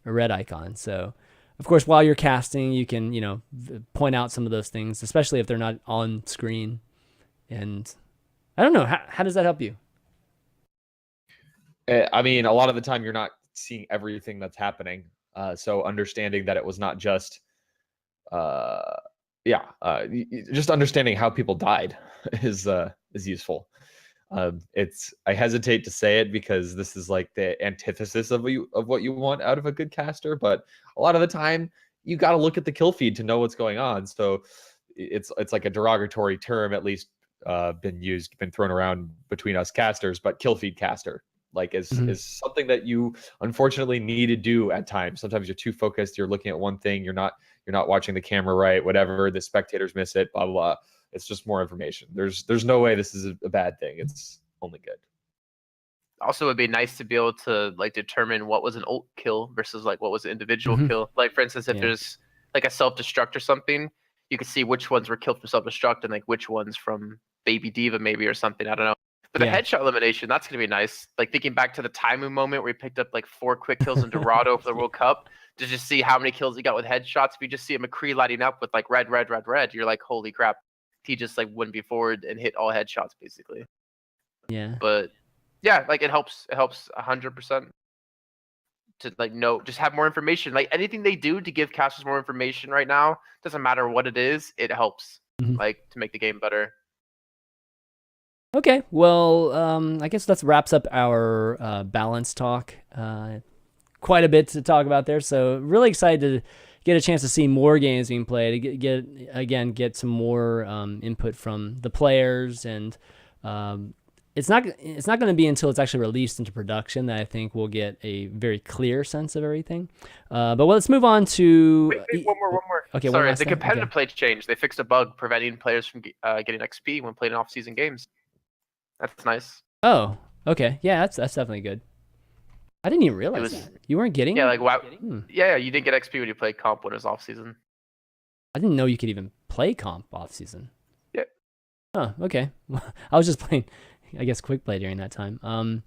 Speaker 1: red icon. So, of course, while you're casting, you can, you know, point out some of those things, especially if they're not on screen. And I don't know, how does that help you?
Speaker 2: I mean, a lot of the time you're not seeing everything that's happening. So understanding that it was not just, just understanding how people died is useful. I hesitate to say it because this is like the antithesis of what you want out of a good caster, but a lot of the time you got to look at the kill feed to know what's going on. So it's like a derogatory term, at least been thrown around between us casters, but kill feed caster is something that you unfortunately need to do at times. Sometimes you're too focused, you're looking at one thing, you're not watching the camera right, whatever, the spectators miss it, blah, blah, blah. It's just more information. There's no way this is a bad thing. It's only good.
Speaker 3: Also, it'd be nice to be able to like determine what was an ult kill versus like what was an individual kill. Like, for instance, if there's like a self-destruct or something, you can see which ones were killed from self-destruct and like which ones from Baby Diva maybe or something. I don't know. But the headshot elimination, that's going to be nice. Like, thinking back to the Taimu moment where he picked up like 4 quick kills in Dorado for the World Cup, to just see how many kills he got with headshots. If you just see a McCree lighting up with like red, you're like, holy crap. He just like wouldn't be forward and hit all headshots basically.
Speaker 1: Yeah.
Speaker 3: But yeah, like it helps 100% to like just have more information. Like, anything they do to give casters more information right now, doesn't matter what it is, it helps like to make the game better.
Speaker 1: Okay, well, I guess that wraps up our balance talk. Quite a bit to talk about there, so really excited to get a chance to see more games being played, to get some more input from the players, and it's not going to be until it's actually released into production that I think we'll get a very clear sense of everything. But let's move on to
Speaker 3: one more.
Speaker 1: Okay,
Speaker 3: sorry, the competitive play changed. They fixed a bug preventing players from getting XP when playing off-season games. That's nice.
Speaker 1: Oh, okay, yeah, that's definitely good. I didn't even realize that. You weren't getting.
Speaker 3: Yeah, like wow. Yeah, you didn't get XP when you played comp when it was off season.
Speaker 1: I didn't know you could even play comp off season.
Speaker 3: Yeah.
Speaker 1: Oh, okay. I was just playing, I guess, quick play during that time.